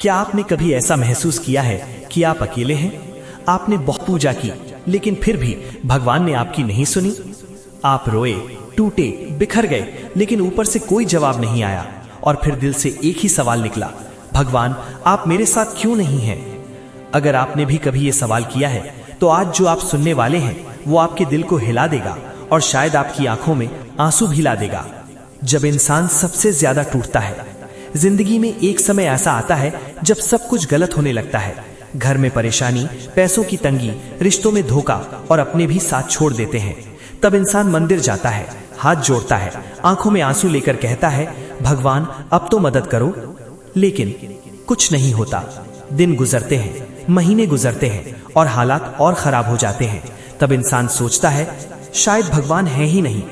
क्या आपने कभी ऐसा महसूस किया है कि आप अकेले हैं? आपने बहुत पूजा की लेकिन फिर भी भगवान ने आपकी नहीं सुनी। आप रोए, टूटे, बिखर गए, लेकिन ऊपर से कोई जवाब नहीं आया और फिर दिल से एक ही सवाल निकला, भगवान आप मेरे साथ क्यों नहीं हैं? अगर आपने भी कभी ये सवाल किया है तो आज जो आप सुनने वाले हैं वो आपके दिल को हिला देगा और शायद आपकी आंखों में आंसू भी ला देगा। जब इंसान सबसे ज्यादा टूटता है, जिंदगी में एक समय ऐसा आता है जब सब कुछ गलत होने लगता है। घर में परेशानी, पैसों की तंगी, रिश्तों में धोखा और अपने भी साथ छोड़ देते हैं। तब इंसान मंदिर जाता है, हाथ जोड़ता है, आंखों में आंसू लेकर कहता है, भगवान अब तो मदद करो। लेकिन कुछ नहीं होता। दिन गुजरते हैं, महीने गुजरते हैं और हालात और खराब हो जाते हैं। तब इंसान सोचता है शायद भगवान है ही नहीं,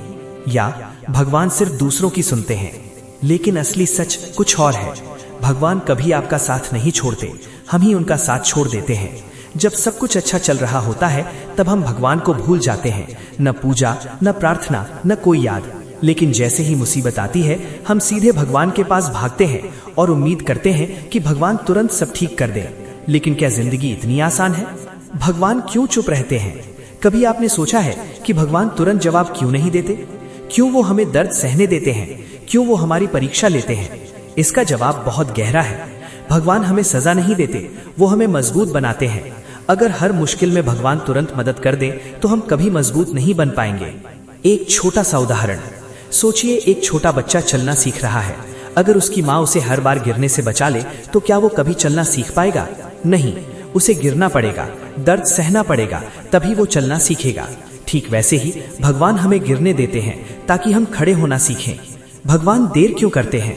या भगवान सिर्फ दूसरों की सुनते हैं। लेकिन असली सच कुछ और है। भगवान कभी आपका साथ नहीं छोड़ते, हम ही उनका साथ छोड़ देते हैं। जब सब कुछ अच्छा चल रहा होता है तब हम भगवान को भूल जाते हैं। न पूजा, न प्रार्थना, न कोई याद। लेकिन जैसे ही मुसीबत आती है हम सीधे भगवान के पास भागते हैं और उम्मीद करते हैं कि भगवान तुरंत सब ठीक कर दे। लेकिन क्या जिंदगी इतनी आसान है? भगवान क्यों चुप रहते हैं? कभी आपने सोचा है कि भगवान तुरंत जवाब क्यों नहीं देते? क्यों वो हमें दर्द सहने देते हैं? क्यों वो हमारी परीक्षा लेते हैं? इसका जवाब बहुत गहरा है। भगवान हमें सजा नहीं देते, वो हमें मजबूत बनाते हैं। अगर हर मुश्किल में भगवान तुरंत मदद कर दे तो हम कभी मजबूत नहीं बन पाएंगे। एक छोटा सा उदाहरण सोचिए, एक छोटा बच्चा चलना सीख रहा है। अगर उसकी माँ उसे हर बार गिरने से बचा ले तो क्या वो कभी चलना सीख पाएगा? नहीं, उसे गिरना पड़ेगा, दर्द सहना पड़ेगा, तभी वो चलना सीखेगा। ठीक वैसे ही भगवान हमें गिरने देते हैं ताकि हम खड़े होना सीखें। भगवान देर क्यों करते हैं?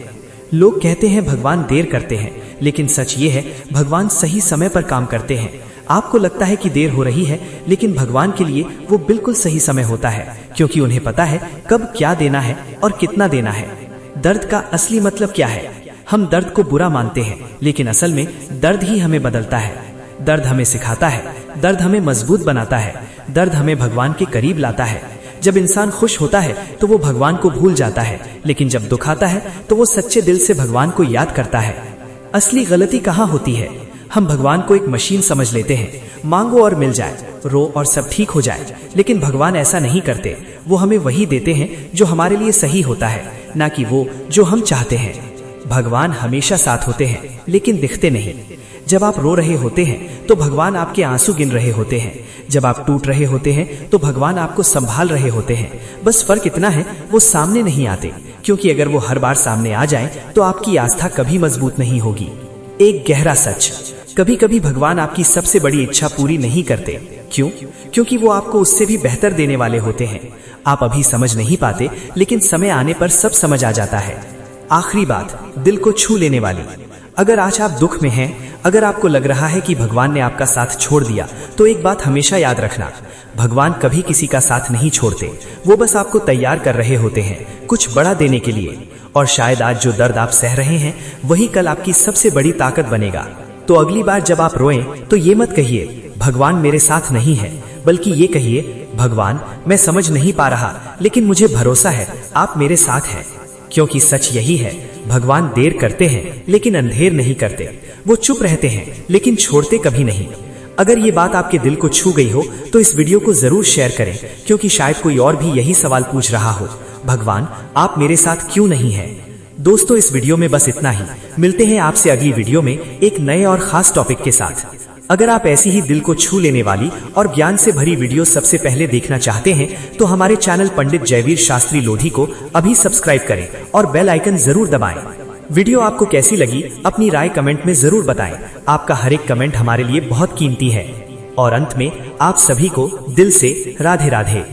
लोग कहते हैं भगवान देर करते हैं, लेकिन सच ये है भगवान सही समय पर काम करते हैं। आपको लगता है कि देर हो रही है, लेकिन भगवान के लिए वो बिल्कुल सही समय होता है, क्योंकि उन्हें पता है कब क्या देना है और कितना देना है। दर्द का असली मतलब क्या है? हम दर्द को बुरा मानते हैं, लेकिन असल में दर्द ही हमें बदलता है। दर्द हमें सिखाता है, दर्द हमें मजबूत बनाता है, दर्द हमें भगवान के करीब लाता है। जब इंसान खुश होता है तो वो भगवान को भूल जाता है, लेकिन जब दुख आता है तो वो सच्चे दिल से भगवान को याद करता है। असली गलती कहाँ होती है? हम भगवान को एक मशीन समझ लेते हैं, मांगो और मिल जाए, रो और सब ठीक हो जाए। लेकिन भगवान ऐसा नहीं करते। वो हमें वही देते हैं जो हमारे लिए सही होता है, ना कि वो जो हम चाहते हैं। भगवान हमेशा साथ होते हैं, लेकिन दिखते नहीं। जब आप रो रहे होते हैं तो भगवान आपके आंसू गिन रहे होते हैं। जब आप टूट रहे होते हैं तो भगवान आपको संभाल रहे होते हैं। बस फर्क इतना है, वो सामने नहीं आते, क्योंकि अगर वो हर बार सामने आ जाए तो आपकी आस्था कभी मजबूत नहीं होगी। एक गहरा सच, कभी कभी भगवान आपकी सबसे बड़ी इच्छा पूरी नहीं करते। क्यों? क्योंकि वो आपको उससे भी बेहतर देने वाले होते हैं। आप अभी समझ नहीं पाते, लेकिन समय आने पर सब समझ आ जाता है। आखिरी बात, दिल को छू लेने वाली। अगर आज आप दुख में हैं, अगर आपको लग रहा है कि भगवान ने आपका साथ छोड़ दिया, तो एक बात हमेशा याद रखना, भगवान कभी किसी का साथ नहीं छोड़ते। वो बस आपको तैयार कर रहे होते हैं कुछ बड़ा देने के लिए। और शायद आज जो दर्द आप सह रहे हैं वही कल आपकी सबसे बड़ी ताकत बनेगा। तो अगली बार जब आप रोएं तो ये मत कहिए भगवान मेरे साथ नहीं है, बल्कि ये कहिए, भगवान मैं समझ नहीं पा रहा, लेकिन मुझे भरोसा है आप मेरे साथ हैं। क्योंकि सच यही है, भगवान देर करते हैं लेकिन अंधेर नहीं करते। वो चुप रहते हैं लेकिन छोड़ते कभी नहीं। अगर ये बात आपके दिल को छू गई हो तो इस वीडियो को जरूर शेयर करें, क्योंकि शायद कोई और भी यही सवाल पूछ रहा हो, भगवान आप मेरे साथ क्यों नहीं हैं? दोस्तों, इस वीडियो में बस इतना ही। मिलते हैं आपसे अगली वीडियो में एक नए और खास टॉपिक के साथ। अगर आप ऐसी ही दिल को छू लेने वाली और ज्ञान से भरी वीडियो सबसे पहले देखना चाहते हैं तो हमारे चैनल पंडित जयवीर शास्त्री लोधी को अभी सब्सक्राइब करें और बेल आइकन जरूर दबाएं। वीडियो आपको कैसी लगी अपनी राय कमेंट में जरूर बताएं। आपका हर एक कमेंट हमारे लिए बहुत कीमती है। और अंत में आप सभी को दिल से राधे राधे।